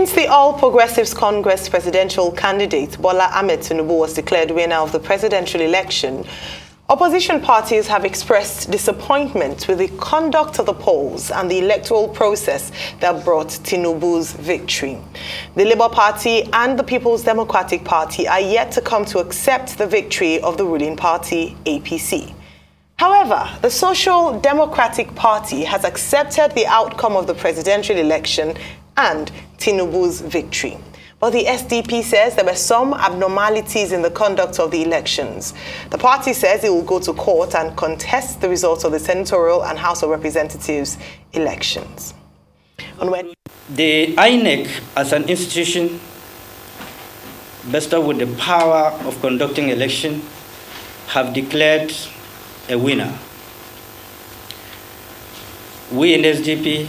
Since the All Progressives Congress presidential candidate Bola Ahmed Tinubu was declared winner of the presidential election, opposition parties have expressed disappointment with the conduct of the polls and the electoral process that brought Tinubu's victory. The Labour Party and the People's Democratic Party are yet to come to accept the victory of the ruling party, APC. However, the Social Democratic Party has accepted the outcome of the presidential election and Tinubu's victory. But the SDP says there were some abnormalities in the conduct of the elections. The party says it will go to court and contest the results of the senatorial and House of Representatives elections. The INEC as an institution bestowed with the power of conducting election have declared a winner. We in SDP,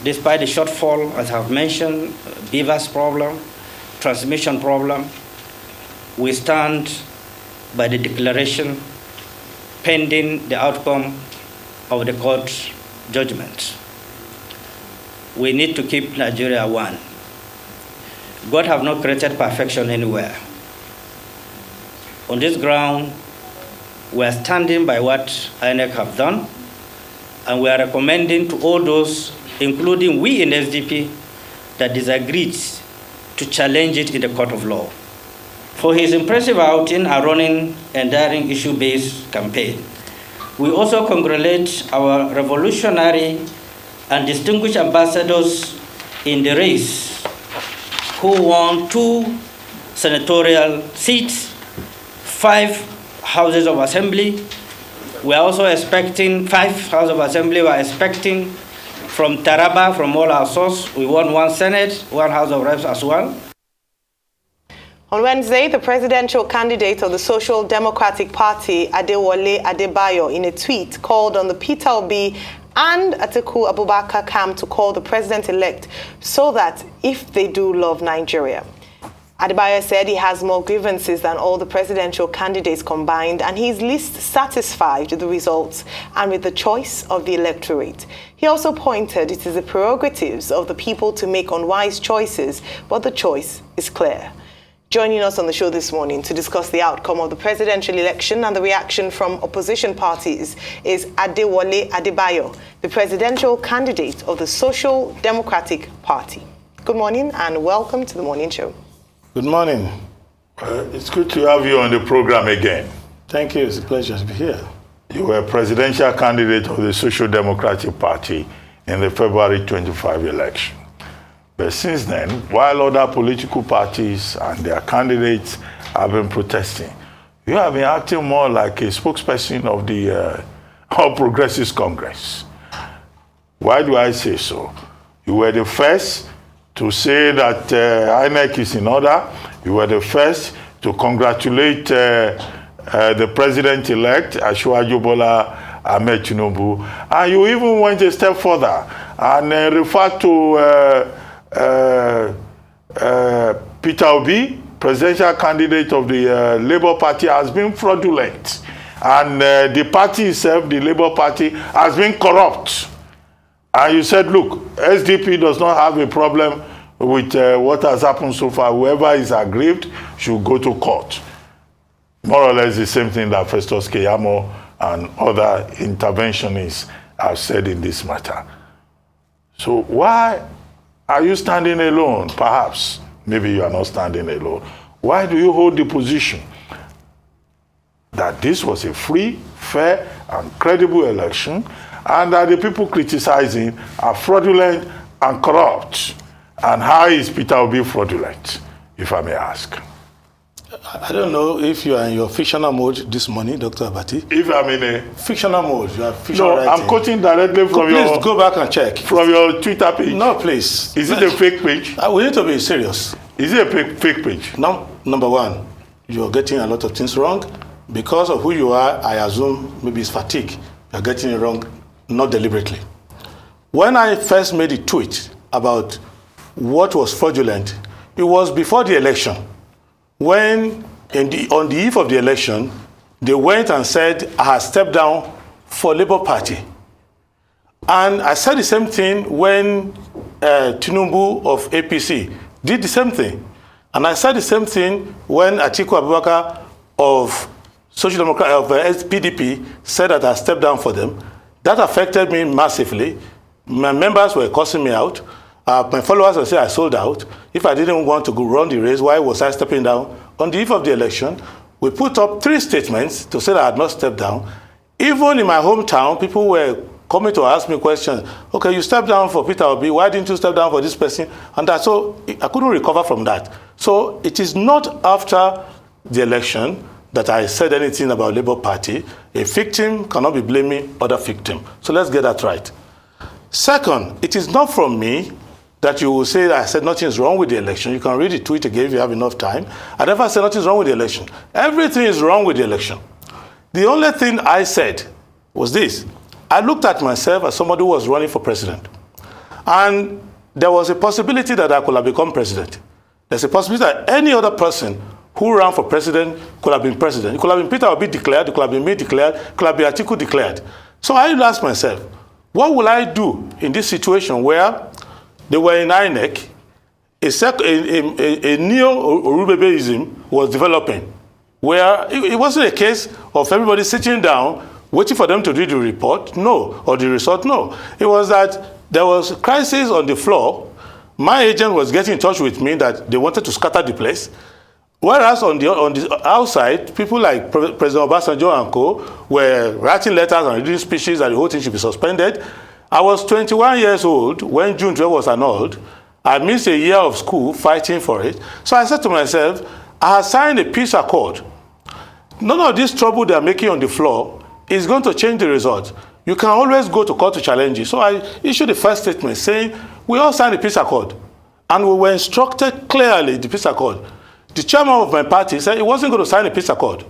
despite the shortfall, as I've mentioned, beavers problem, transmission problem, we stand by the declaration pending the outcome of the court judgment. We need to keep Nigeria one. God have not created perfection anywhere. On this ground, we are standing by what INEC have done, and we are recommending to all those, including we in SDP, that disagreed to challenge it in the court of law. For his impressive outing and running a daring issue-based campaign, we also congratulate our revolutionary and distinguished ambassadors in the race who won 2 senatorial seats, 5 houses of assembly. We are also expecting 5 houses of assembly. We are expecting from Taraba, from all our sources, we won 1 Senate, 1 House of Reps as well. On Wednesday, the presidential candidate of the Social Democratic Party, Adewole Adebayo, in a tweet called on the Peter Obi and Atiku Abubakar camp to call the president-elect so that if they do love Nigeria. Adebayo said he has more grievances than all the presidential candidates combined, and he is least satisfied with the results and with the choice of the electorate. He also pointed it is the prerogatives of the people to make unwise choices, but the choice is clear. Joining us on the show this morning to discuss the outcome of the presidential election and the reaction from opposition parties is Adewole Adebayo, the presidential candidate of the Social Democratic Party. Good morning and welcome to the morning show. Good morning. It's good to have you on the program again. Thank you. It's a pleasure to be here. You were presidential candidate of the Social Democratic Party in the February 25 election. But since then, while other political parties and their candidates have been protesting, you have been acting more like a spokesperson of the All Progressives Congress. Why do I say so? You were the first to say that INEC is in order. You were the first to congratulate the president-elect, Asiwaju Bola Ahmed Tinubu. And you even went a step further and referred to Peter Obi, presidential candidate of the Labour Party, has been fraudulent. And the party itself, the Labour Party, has been corrupt. And you said, look, SDP does not have a problem with what has happened so far. Whoever is aggrieved should go to court. More or less the same thing that Festus Keyamo and other interventionists have said in this matter. So why are you standing alone? Perhaps, maybe you are not standing alone. Why do you hold the position that this was a free, fair, and credible election, and that the people criticizing are fraudulent and corrupt? And how is Peter Obi fraudulent, if I may ask? I don't know if you are in your fictional mode this morning, Dr. Abati. If I'm in a fictional mode, you are fictional writing. I'm quoting directly from Please go back and check. From your Twitter page. No, please. Is it a fake page? We need to be serious. Is it a fake page? No, number one, you are getting a lot of things wrong. Because of who you are, I assume maybe it's fatigue. You are getting it wrong, not deliberately. When I first made a tweet about what was fraudulent, it was before the election. When, on the eve of the election, they went and said, I had stepped down for Labour Party. And I said the same thing when Tinubu of APC did the same thing. And I said the same thing when Adewole Adebayo of Social Democrat of PDP said that I stepped down for them. That affected me massively. My members were cursing me out. My followers would say I sold out. If I didn't want to go run the race, why was I stepping down? On the eve of the election, we put up 3 statements to say that I had not stepped down. Even in my hometown, people were coming to ask me questions. Okay, you stepped down for Peter Obi. Why didn't you step down for this person? And that, so I couldn't recover from that. So it is not after the election that I said anything about Labour Party. A victim cannot be blaming other victim. So let's get that right. Second, it is not from me that you will say that I said nothing is wrong with the election. You can read the tweet again if you have enough time. I never said nothing is wrong with the election. Everything is wrong with the election. The only thing I said was this. I looked at myself as somebody who was running for president. And there was a possibility that I could have become president. There's a possibility that any other person who ran for president could have been president. It could have been Peter Obi declared, it could have been me declared, it could have been Atiku declared. So I asked myself, what will I do in this situation where they were in INEC, a neo-Orubebeism was developing, where it wasn't a case of everybody sitting down, waiting for them to do the report, no, or the result, no. It was that there was a crisis on the floor. My agent was getting in touch with me that they wanted to scatter the place. Whereas on the outside, people like President Obasanjo and co. were writing letters and reading speeches that the whole thing should be suspended. I was 21 years old when June 12 was annulled. I missed a year of school fighting for it. So I said to myself, I have signed a peace accord. None of this trouble they are making on the floor is going to change the result. You can always go to court to challenge it. So I issued the first statement saying, we all signed a peace accord. And we were instructed clearly in the peace accord. The chairman of my party said he wasn't going to sign a peace accord.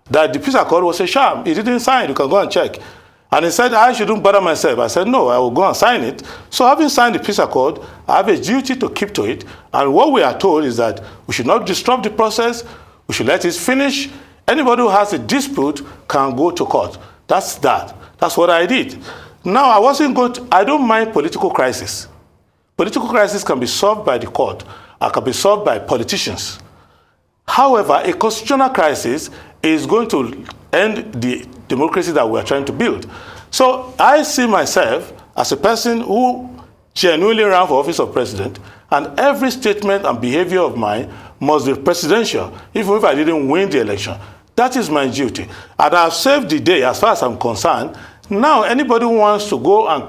That the peace accord was a sham. He didn't sign. You can go and check. And he said, I shouldn't bother myself. I said, no, I will go and sign it. So having signed the peace accord, I have a duty to keep to it. And what we are told is that we should not disrupt the process. We should let it finish. Anybody who has a dispute can go to court. That's that. That's what I did. Now, I don't mind political crisis. Political crisis can be solved by the court and can be solved by politicians. However, a constitutional crisis is going to end the democracy that we are trying to build. So I see myself as a person who genuinely ran for office of president, and every statement and behavior of mine must be presidential, even if I didn't win the election. That is my duty. And I've saved the day as far as I'm concerned. Now, anybody who wants to go and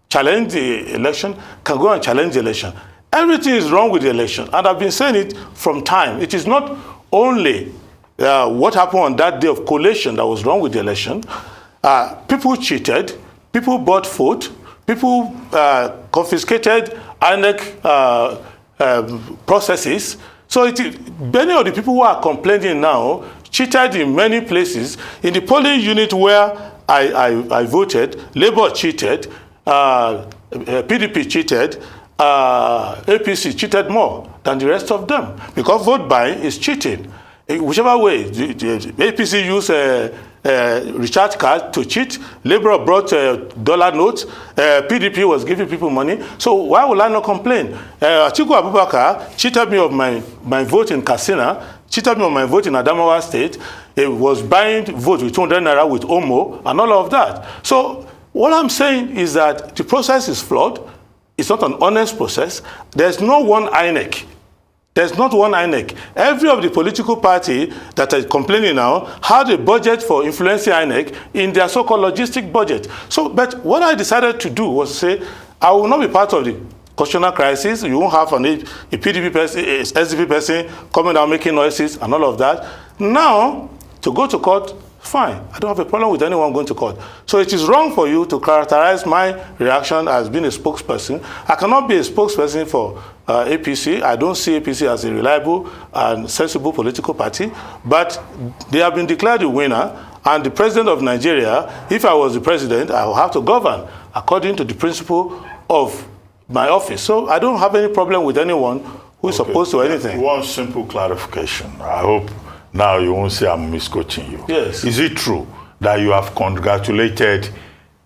challenge the election can go and challenge the election. Everything is wrong with the election, and I've been saying it from time. It is not only what happened on that day of collation that was wrong with the election. People cheated, people bought vote, people confiscated INEC processes. So many of the people who are complaining now cheated in many places. In the polling unit where I voted, Labour cheated, PDP cheated, APC cheated more than the rest of them, because vote buying is cheating. Whichever way, the APC used recharge card to cheat, Labour brought dollar notes, PDP was giving people money. So why will I not complain? Atiku Abubakar cheated me of my vote in Katsina, cheated me of my vote in Adamawa State. He was buying votes with 200 naira with Omo and all of that. So what I'm saying is that the process is flawed. It's not an honest process. There's no one INEC. There's not one INEC. Every of the political party that are complaining now had a budget for influencing INEC in their so-called logistic budget. So, but what I decided to do was say, I will not be part of the constitutional crisis. You won't have a PDP person, a SDP person coming down making noises and all of that. Now, to go to court, fine. I don't have a problem with anyone going to court. So it is wrong for you to characterize my reaction as being a spokesperson. I cannot be a spokesperson for APC. I don't see APC as a reliable and sensible political party, but they have been declared the winner, and the president of Nigeria, if I was the president, I will have to govern according to the principle of my office. So I don't have any problem with anyone who is opposed to anything. One simple clarification. I hope now you won't say I'm misquoting you. Yes. Is it true that you have congratulated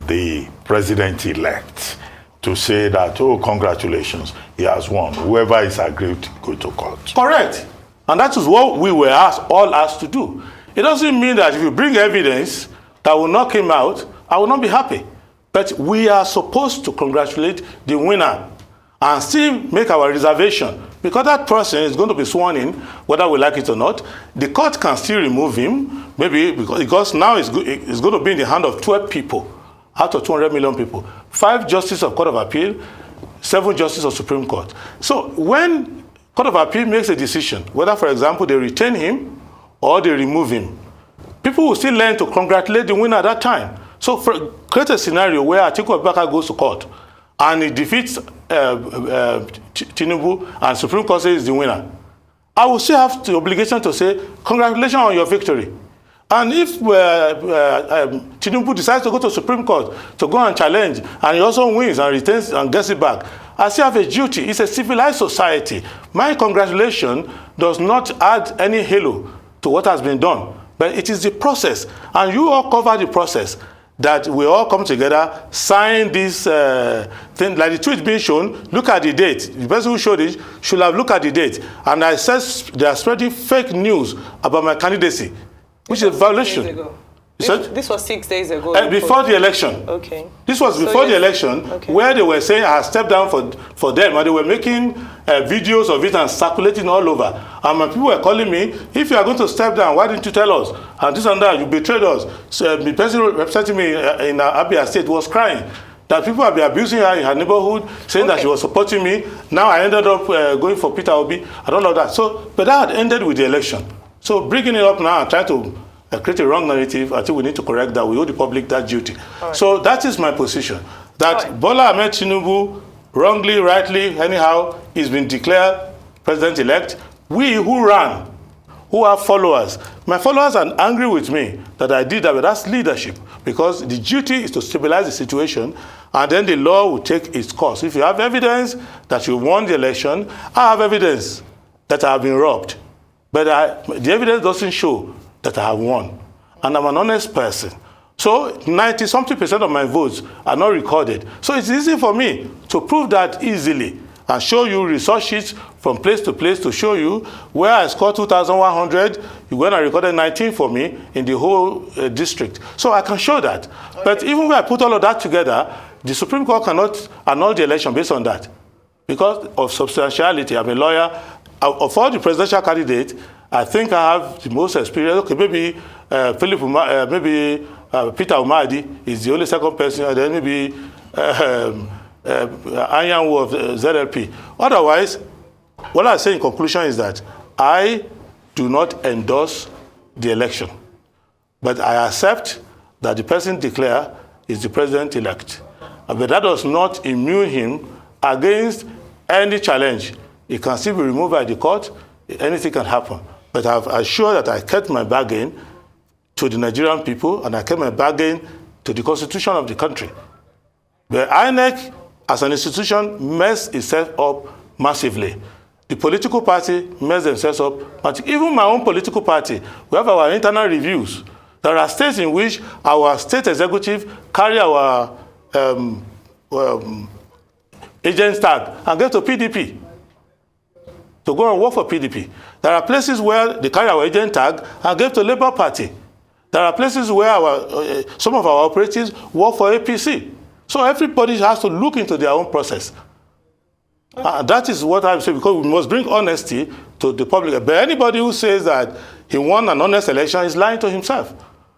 the president-elect to say that, oh, congratulations, he has won. Whoever is aggrieved, go to court. Correct. And that is what we were all asked to do. It doesn't mean that if you bring evidence that will knock him out, I will not be happy. But we are supposed to congratulate the winner and still make our reservation, because that person is going to be sworn in, whether we like it or not. The court can still remove him, maybe because now it's going to be in the hand of 12 people out of 200 million people. 5 justices of Court of Appeal, 7 justices of Supreme Court. So when Court of Appeal makes a decision, whether, for example, they retain him or they remove him, people will still learn to congratulate the winner at that time. So create a scenario where Adewole Adebayo goes to court and he defeats Tinubu and Supreme Court says the winner. I will still have the obligation to say, congratulations on your victory. And if Tinubu decides to go to Supreme Court to go and challenge, and he also wins and retains and gets it back, I still have a duty. It's a civilized society. My congratulation does not add any halo to what has been done, but it is the process. And you all cover the process, that we all come together, sign this thing, like the tweet being shown, look at the date. The person who showed it should have looked at the date. And I said they are spreading fake news about my candidacy, which is a violation. This was 6 days ago. Before the election. Okay. This was before the election, where they were saying I had stepped down for them, and they were making videos of it and circulating all over. And my people were calling me, if you are going to step down, why didn't you tell us? And this and that, you betrayed us. So the person representing me in Abia State was crying that people have been abusing her in her neighborhood, saying that she was supporting me. Now I ended up going for Peter Obi and all of that. So, but that had ended with the election. So bringing it up now and trying to create a wrong narrative, I think we need to correct that. We owe the public that duty. Right. So that is my position. That Bola Ahmed Tinubu, wrongly, rightly, anyhow, is been declared president-elect. We who ran, who have followers, my followers are angry with me that I did that, but that's leadership. Because the duty is to stabilize the situation, and then the law will take its course. If you have evidence that you won the election, I have evidence that I have been robbed. But the evidence doesn't show that I have won. And I'm an honest person. So 90-something% of my votes are not recorded. So it's easy for me to prove that easily and show you resource sheets from place to place to show you where I scored 2,100, when I recorded 19 for me in the whole district. So I can show that. Okay. But even when I put all of that together, the Supreme Court cannot annul the election based on that. Because of substantiality, I'm a lawyer. Of all the presidential candidates, I think I have the most experience. Okay, maybe Peter Umadi is the only second person, and then maybe Anyanwu of ZLP. Otherwise, what I say in conclusion is that I do not endorse the election, but I accept that the person declared is the president-elect. But that does not immune him against any challenge. It can still be removed by the court. Anything can happen. But I've assured that I kept my bargain to the Nigerian people, and I kept my bargain to the constitution of the country. The INEC, as an institution, messed itself up massively. The political party messed themselves up. Even my own political party, we have our internal reviews. There are states in which our state executive carry our agent tag and get to PDP to go and work for PDP. There are places where they carry our agent tag and give to Labour Party. There are places where some of our operatives work for APC. So everybody has to look into their own process. Okay. That is what I'm saying, because we must bring honesty to the public. But anybody who says that he won an honest election is lying to himself.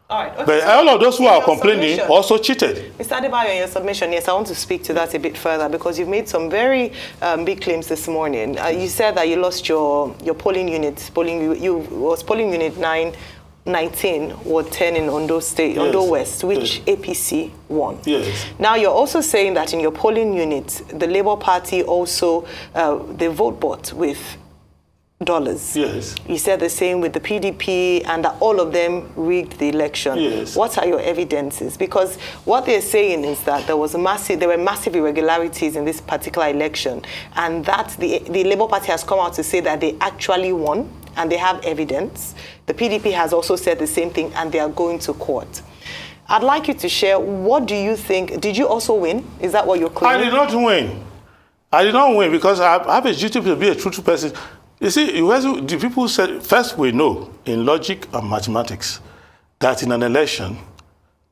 All right. Okay, but all of those who are complaining also cheated. Mr. Adebayo, in your submission, yes, I want to speak to that a bit further, because you've made some very big claims this morning. You said that you lost your polling unit. You was polling unit 19, Ward 10 in Ondo State, yes. Ondo West, which yes. APC won. Yes. Now you're also saying that in your polling unit, the Labour Party also they vote bought with dollars. Yes. You said the same with the PDP, and that all of them rigged the election. Yes. What are your evidences? Because what they're saying is that there were massive irregularities in this particular election, and that the Labour Party has come out to say that they actually won, and they have evidence. The PDP has also said the same thing, and they are going to court. I'd like you to share, what do you think? Did you also win? Is that what you're claiming? I did not win. I did not win because I have a duty to be a truthful person. You see, the people said, first we know in logic and mathematics that in an election,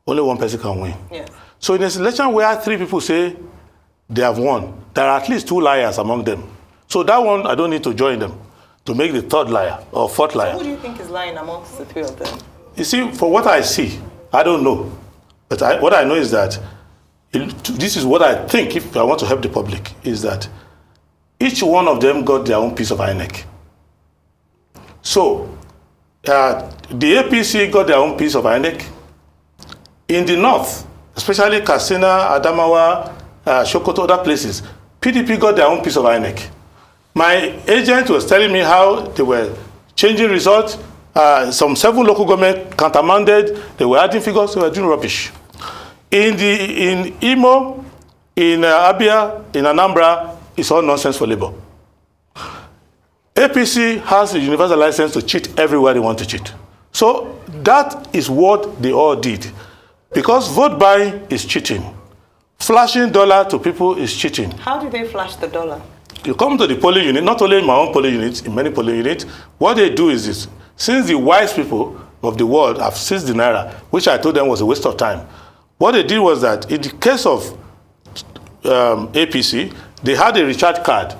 only one person can win. Yes. So in this election where 3 people say they have won, there are at least 2 liars among them. So that one, I don't need to join them to make the 3rd liar or 4th liar. So who do you think is lying amongst the 3 of them? You see, for what I see, I don't know. But what I know is that, this is what I think, if I want to help the public, is that each one of them got their own piece of INEC. So, the APC got their own piece of INEC. In the north, especially Katsina, Adamawa, Sokoto, other places, PDP got their own piece of INEC. My agent was telling me how they were changing results. Some 7 local government countermanded, they were adding figures, they were doing rubbish. In Imo, in Abia, in Anambra, it's all nonsense for Labour. APC has a universal license to cheat everywhere they want to cheat. So that is what they all did. Because vote buying is cheating. Flashing dollar to people is cheating. How do they flash the dollar? You come to the polling unit, not only in my own polling unit, in many polling units, what they do is this. Since the wise people of the world have seized the Naira, which I told them was a waste of time, what they did was that in the case of APC, they had a recharge card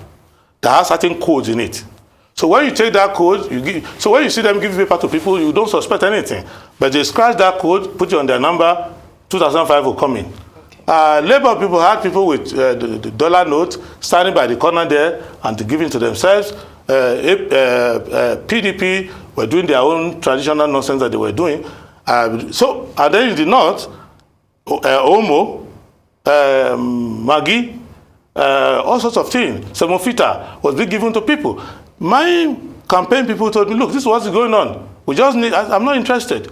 that has certain codes in it. So when you take that code, so when you see them give paper to people, you don't suspect anything. But they scratch that code, put it on their number, 2005 will come in. Okay. Labour people had people with the dollar note standing by the corner there and giving to themselves. PDP were doing their own traditional nonsense that they were doing. And then in the north, Omo, Maggi, all sorts of things, Semofita was being given to people. My campaign people told me, look, this is what's going on. We just need, I'm not interested.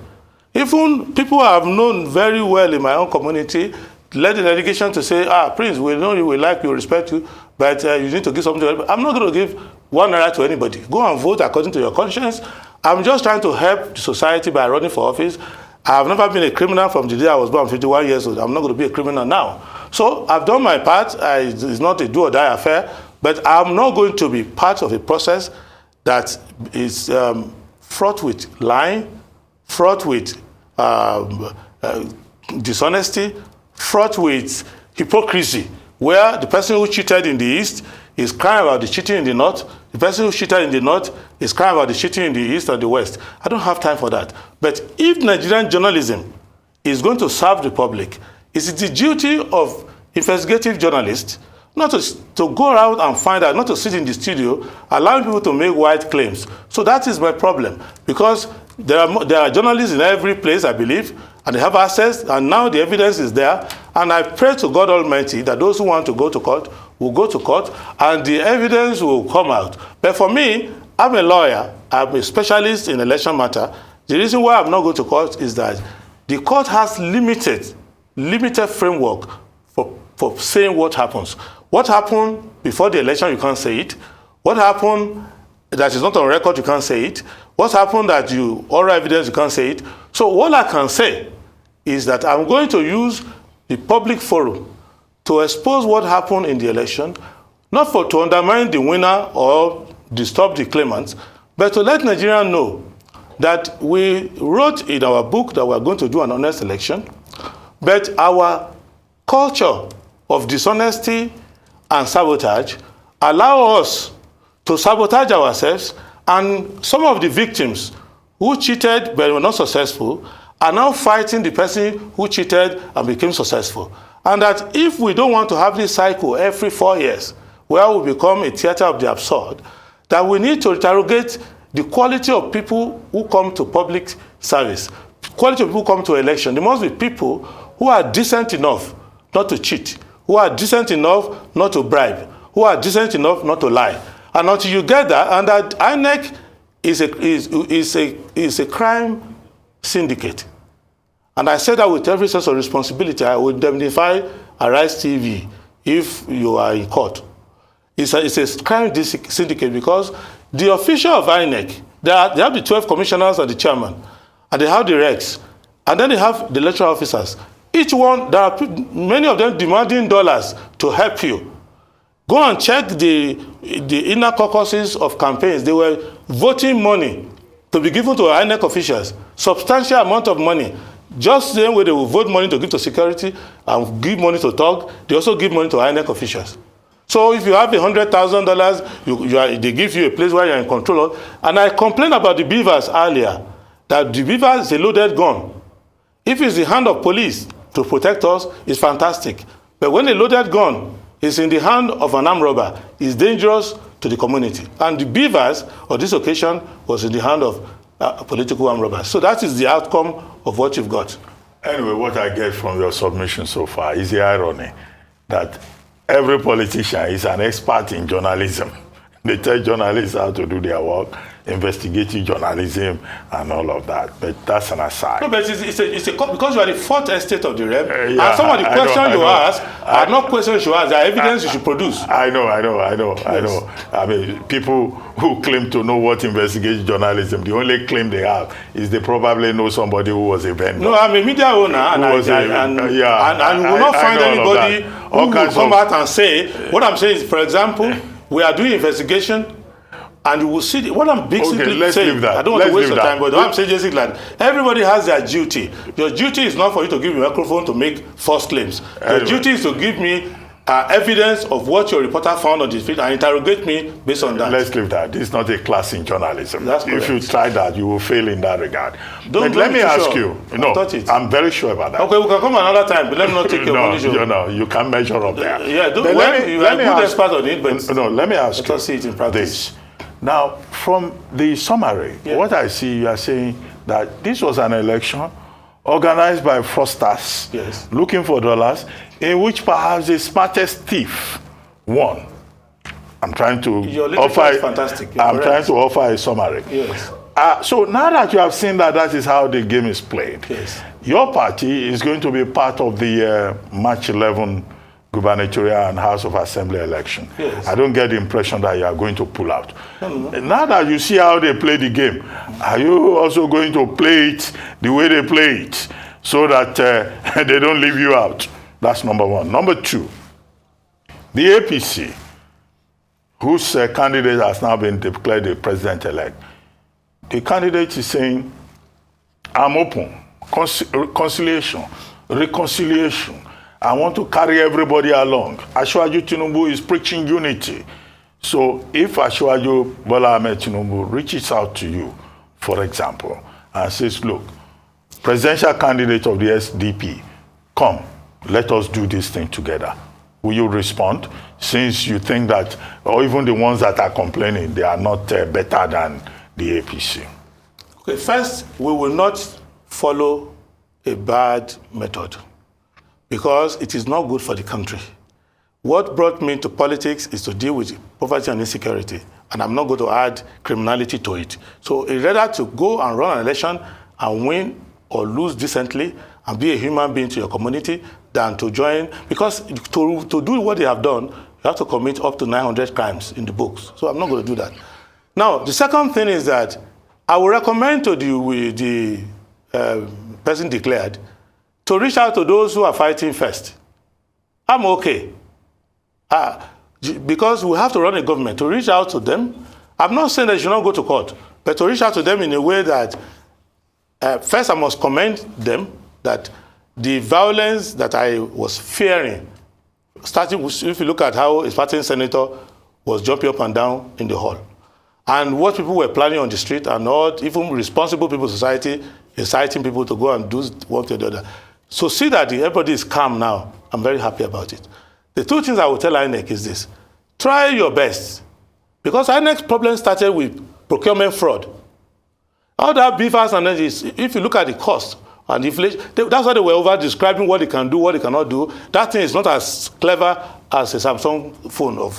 Even people I've known very well in my own community led a delegation to say, Prince, we know you, we like you, respect you, but you need to give something to everybody. I'm not going to give 1 naira to anybody. Go and vote according to your conscience. I'm just trying to help the society by running for office. I've never been a criminal from the day I was born, 51 years old. I'm not going to be a criminal now. So I've done my part. It's not a do or die affair, but I'm not going to be part of a process that is fraught with lying, fraught with dishonesty, fraught with hypocrisy, where the person who cheated in the East is crying about the cheating in the North. The person who cheated in the North is crying about the cheating in the East and the West. I don't have time for that. But if Nigerian journalism is going to serve the public, it's the duty of investigative journalists not to go around and find out, not to sit in the studio, allowing people to make wide claims. So that is my problem, because there are journalists in every place, I believe, and they have access, and now the evidence is there. And I pray to God Almighty that those who want to go to court will go to court, and the evidence will come out. But for me, I'm a lawyer, I'm a specialist in election matter. The reason why I'm not going to court is that the court has limited framework for saying what happens. What happened before the election, you can't say it. What happened that is not on record, you can't say it. What happened that oral evidence, you can't say it. So what I can say is that I'm going to use the public forum to expose what happened in the election, not to undermine the winner or disturb the claimants, but to let Nigerians know that we wrote in our book that we're going to do an honest election, but our culture of dishonesty and sabotage allow us to sabotage ourselves, and some of the victims who cheated but were not successful are now fighting the person who cheated and became successful. And that if we don't want to have this cycle every 4 years, where we become a theater of the absurd, that we need to interrogate the quality of people who come to public service, quality of people who come to election. There must be people who are decent enough not to cheat, who are decent enough not to bribe, who are decent enough not to lie. And until you get that, and that INEC is a crime syndicate. And I say that with every sense of responsibility. I will indemnify Arise TV if you are in court. It's a crime syndicate, because the official of INEC, they have the 12 commissioners and the chairman, and they have the regs. And then they have the electoral officers. Each one, there are many of them demanding dollars to help you. Go and check the inner caucuses of campaigns. They were voting money to be given to INEC officials, substantial amount of money. Just the same way they will vote money to give to security and give money to TOG, they also give money to INEC officials. So if you have $100,000, they give you a place where you're in control of. And I complained about the beavers earlier, that the beaver is a loaded gun. If it's the hand of police to protect us, it's fantastic. But when a loaded gun is in the hand of an armed robber, it's dangerous to the community. And the beavers, on this occasion, was in the hand of political armed robbers. So that is the outcome of what you've got. Anyway, what I get from your submission so far is the irony that every politician is an expert in journalism. They tell journalists how to do their work, investigative journalism, and all of that. But that's an aside. No, but it's because you are the fourth estate of the rep, and some of the questions you ask are not questions you ask, they are evidence you should produce. I know. I mean, people who claim to know what investigative journalism, the only claim they have is they probably know somebody who was a vendor. No, I'm a media owner, and you will not find anybody who will come out and say, what I'm saying is, for example, we are doing investigation, and you will see what I'm basically saying. I don't want to waste your time, but what I'm saying is like everybody has their duty. Your duty is not for you to give me a microphone to make false claims. Your duty is to give me evidence of what your reporter found on the field and interrogate me based on that. Let's leave that. This is not a class in journalism. That's correct. If you try that, you will fail in that regard. But let me ask you. No, I'm very sure about that. Okay, we can come another time, but let me not take your position. No, you can measure up there. Yeah, you are a good expert on it, but let me ask you. Let us see it in practice. Now, from the summary, what I see, you are saying that this was an election organized by fraudsters looking for dollars, in which perhaps the smartest thief won. I'm trying to trying to offer a summary. Yes. So now that you have seen that is how the game is played, your party is going to be part of the March 11 gubernatorial and House of Assembly election. I don't get the impression that you are going to pull out. Now that you see how they play the game, are you also going to play it the way they play it so that they don't leave you out? That's number one. Number two, the APC, whose candidate has now been declared the president-elect, the candidate is saying, I'm open, conciliation, reconciliation. I want to carry everybody along. Asiwaju Tinubu is preaching unity. So if Asiwaju Bola Ahmed Tinubu reaches out to you, for example, and says, look, presidential candidate of the SDP, come, let us do this thing together. Will you respond? Since you think that, or even the ones that are complaining, they are not better than the APC. Okay, first, we will not follow a bad method, because it is not good for the country. What brought me to politics is to deal with poverty and insecurity, and I'm not going to add criminality to it. So it's rather to go and run an election and win or lose decently and be a human being to your community than to join, because to do what they have done, you have to commit up to 900 crimes in the books. So I'm not going to do that. Now, the second thing is that I will recommend to the person declared to reach out to those who are fighting first. I'm okay. Because we have to run a government, to reach out to them. I'm not saying that you should not go to court, but to reach out to them in a way that, first I must commend them that the violence that I was fearing, starting with, if you look at how a certain senator was jumping up and down in the hall, and what people were planning on the street, and not even responsible people in society inciting people to go and do one thing or the other. So see that everybody is calm now. I'm very happy about it. The two things I will tell INEC is this. Try your best. Because INEC's problem started with procurement fraud. All that beavers and energies, if you look at the cost and inflation, that's why they were over-describing what they can do, what they cannot do. That thing is not as clever as a Samsung phone of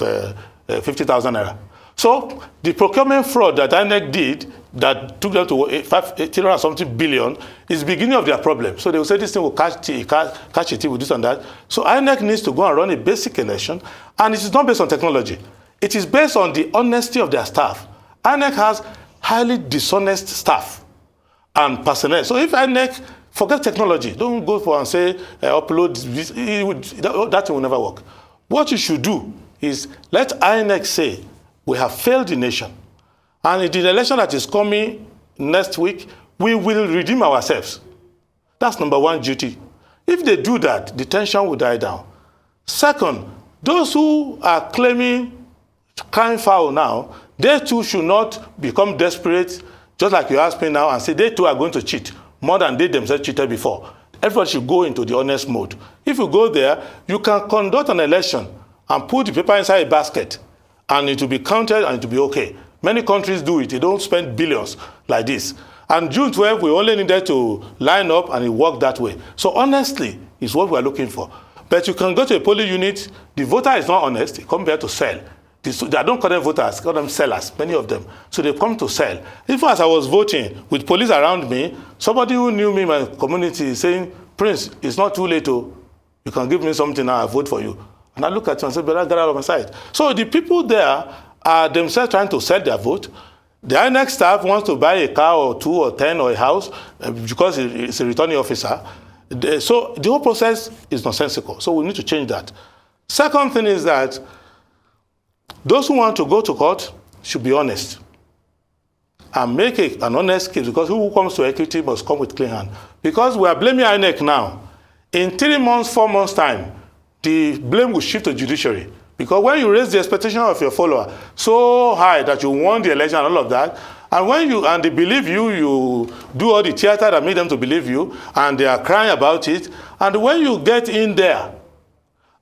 50,000 naira. So the procurement fraud that INEC did, that took them to 800 something billion, is the beginning of their problem. So they will say this thing will catch it with this and that. So INEC needs to go and run a basic election, and it is not based on technology. It is based on the honesty of their staff. INEC has highly dishonest staff and personnel. So if INEC Forget technology. Don't go for and say, upload this. That will never work. What you should do is let INEC say, we have failed the nation. And in the election that is coming next week, we will redeem ourselves. That's number one duty. If they do that, the tension will die down. Second, those who are claiming crying foul now, they too should not become desperate, just like you asked me now, and say they too are going to cheat more than they themselves cheated before. Everybody should go into the honest mode. If you go there, you can conduct an election and put the paper inside a basket, and it will be counted and it will be okay. Many countries do it. They don't spend billions like this. And June 12, we only needed to line up, and it worked that way. So honestly, is what we're looking for. But you can go to a polling unit, the voter is not honest, they come there to sell. I don't call them voters, I call them sellers, many of them. So they come to sell. Even as I was voting, with police around me, somebody who knew me in my community is saying, Prince, it's not too late, oh. You can give me something now, I'll vote for you. And I look at you and say, better get out of my sight. So the people there are themselves trying to sell their vote. The INEC staff wants to buy a car or 2 or 10 or a house because it's a returning officer. So the whole process is nonsensical. So we need to change that. Second thing is that those who want to go to court should be honest and make an honest case, because who comes to equity must come with clean hand. Because we are blaming INEC now. In 3 months, 4 months' time, the blame will shift to judiciary. Because when you raise the expectation of your follower so high that you won the election and all of that, and they believe you, you do all the theater that made them to believe you, and they are crying about it, and when you get in there,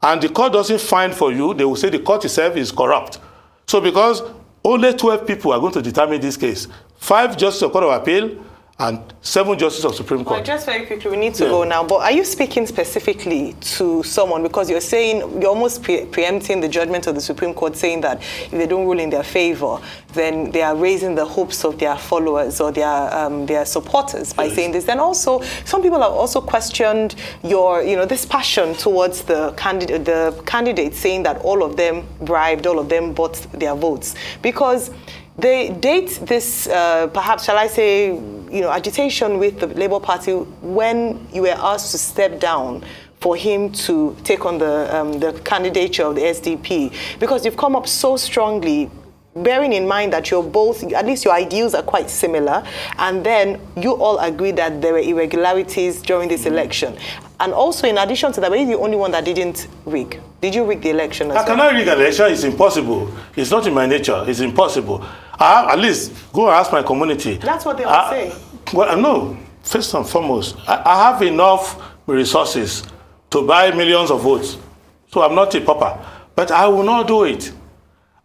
and the court doesn't find for you, they will say the court itself is corrupt. So because only 12 people are going to determine this case, 5 justices of Court of Appeal and 7 justices of Supreme Court. Well, just very quickly, we need to go now, but are you speaking specifically to someone? Because you're saying, you're almost preempting the judgment of the Supreme Court, saying that if they don't rule in their favor, then they are raising the hopes of their followers or their supporters by saying this. Then also, some people have also questioned your, this passion towards the candidates, saying that all of them bribed, all of them bought their votes. Because they date this, perhaps, shall I say, agitation with the Labour Party when you were asked to step down for him to take on the candidature of the SDP, because you've come up so strongly, bearing in mind that you're both, at least your ideals are quite similar, and then you all agree that there were irregularities during this election. And also, in addition to that, were you the only one that didn't rig? Did you rig the election as well? I cannot rig an election. It's impossible. It's not in my nature. It's impossible. At least go and ask my community. That's what they all say. Well, no. First and foremost, I have enough resources to buy millions of votes. So I'm not a pauper. But I will not do it.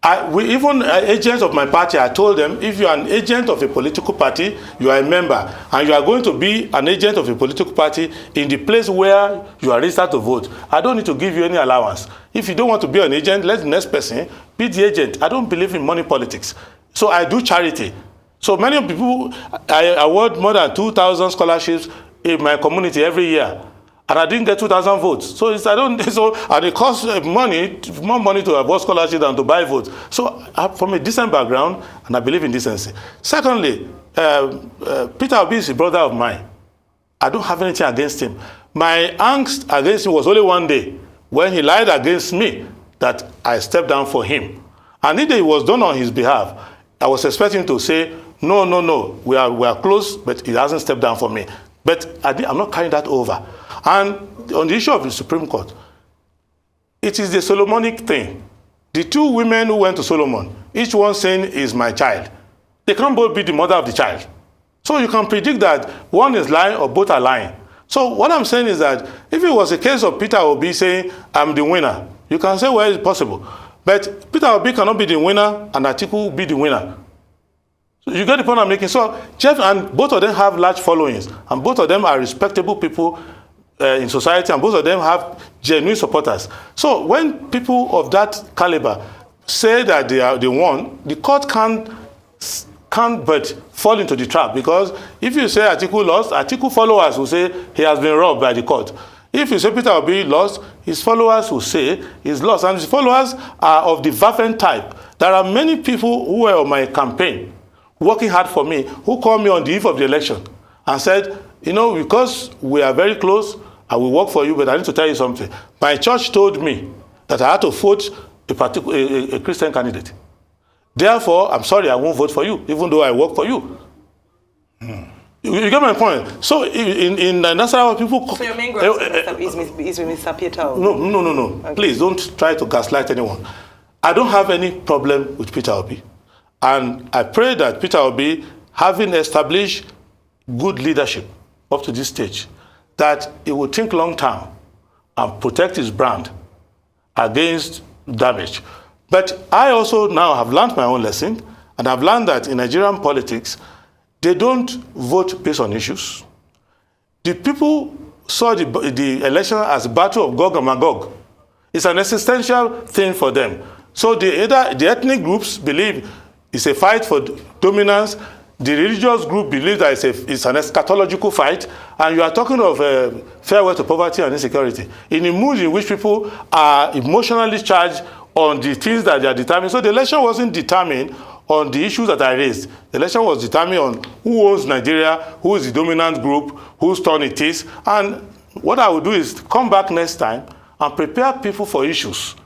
Even agents of my party, I told them, if you are an agent of a political party, you are a member, and you are going to be an agent of a political party in the place where you are registered to vote, I don't need to give you any allowance. If you don't want to be an agent, let the next person be the agent. I don't believe in money politics. So I do charity. So many people, I award more than 2,000 scholarships in my community every year. And I didn't get 2,000 votes. So and it costs more money to award scholarship than to buy votes. So I'm from a decent background, and I believe in decency. Secondly, Peter Obi is a brother of mine. I don't have anything against him. My angst against him was only one day, when he lied against me, that I stepped down for him. And if it was done on his behalf, I was expecting to say, no, we are close, but he hasn't stepped down for me. But I'm not carrying that over. And on the issue of the Supreme Court, it is the Solomonic thing. The 2 women who went to Solomon, each one saying is my child. They can't both be the mother of the child. So you can predict that one is lying or both are lying. So what I'm saying is that if it was a case of Peter Obi saying, I'm the winner, you can say, well, it's possible. But Peter Obi cannot be the winner and Atiku will be the winner. So you get the point I'm making. So Jeff and both of them have large followings, and both of them are respectable people in society, and both of them have genuine supporters. So when people of that caliber say that they won, the court can't but fall into the trap, because if you say Atiku lost, Atiku followers will say he has been robbed by the court. If you say Peter Obi lost, his followers will say he's lost, and his followers are of the Vafen type. There are many people who were on my campaign working hard for me, who called me on the eve of the election and said, You know, because we are very close, I will work for you, but I need to tell you something. My church told me that I had to vote a Christian candidate. Therefore, I'm sorry, I won't vote for you, even though I work for you. You get my point? So in Nasarawa, people... So your main grasp is with Mr. Peter Obi? No. Okay. Please, don't try to gaslight anyone. I don't have any problem with Peter Obi. And I pray that Peter Obi, having established good leadership up to this stage, that he will think long term and protect his brand against damage. But I also now have learned my own lesson, and I've learned that in Nigerian politics, they don't vote based on issues. The people saw the election as a battle of Gog and Magog. It's an existential thing for them. So the ethnic groups believe it's a fight for dominance. The religious group believes that it's an eschatological fight, and you are talking of farewell to poverty and insecurity in a mood in which people are emotionally charged on the things that they are determined. So the election wasn't determined on the issues that I raised. The election was determined on who owns Nigeria, who is the dominant group, whose turn it is. And what I will do is come back next time and prepare people for issues,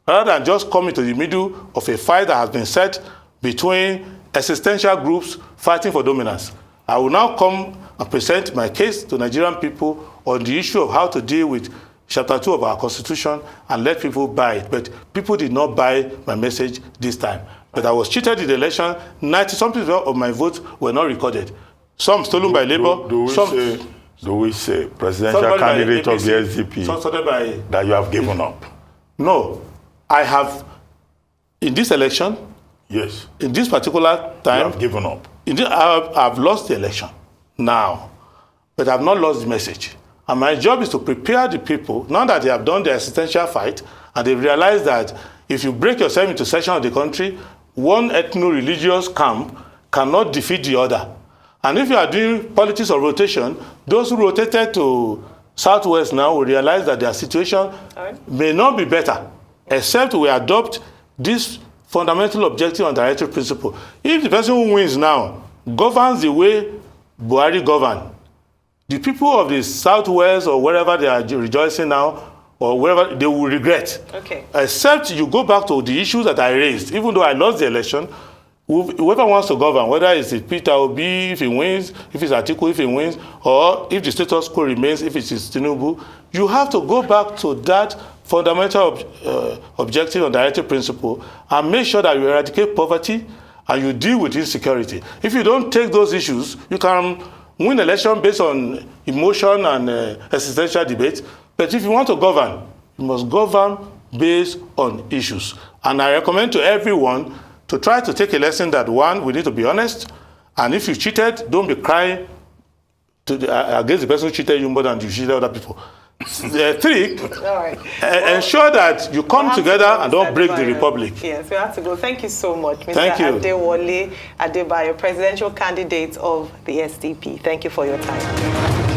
rather than just come into the middle of a fight that has been set between existential groups fighting for dominance. I will now come and present my case to Nigerian people on the issue of how to deal with Chapter 2 of our Constitution and let people buy it. But people did not buy my message this time. But I was cheated in the election. 90-something of my votes were not recorded. Some stolen by Labour. Do we say presidential candidate of the SDP that you have given up? No. I have, in this election, yes, in this particular time, you have given up. I've lost the election now, but I've not lost the message. And my job is to prepare the people, now that they have done their existential fight, and they've realized that if you break yourself into section of the country, one ethno-religious camp cannot defeat the other. And if you are doing politics of rotation, those who rotated to Southwest now will realize that their situation may not be better, except we adopt this fundamental objective and directive principle. If the person who wins now governs the way Buhari governed, the people of the Southwest or wherever they are rejoicing now, or wherever, they will regret. Okay. Except you go back to the issues that I raised. Even though I lost the election, whoever wants to govern, whether it's Peter Obi, if he wins, if it's Atiku, if he wins, or if the status quo remains, if it is Tinubu, you have to go back to that fundamental objective and directive principle and make sure that you eradicate poverty and you deal with insecurity. If you don't take those issues, you can win election based on emotion and existential debate. But if you want to govern, you must govern based on issues. And I recommend to everyone to try to take a lesson that, one, we need to be honest. And if you cheated, don't be crying against the person who cheated you more than you cheated other people. 3, ensure that you come together and don't break the republic. Yes, we have to go. Thank you so much, Mr. Thank you. Adewole Adebayo, presidential candidate of the SDP. Thank you for your time.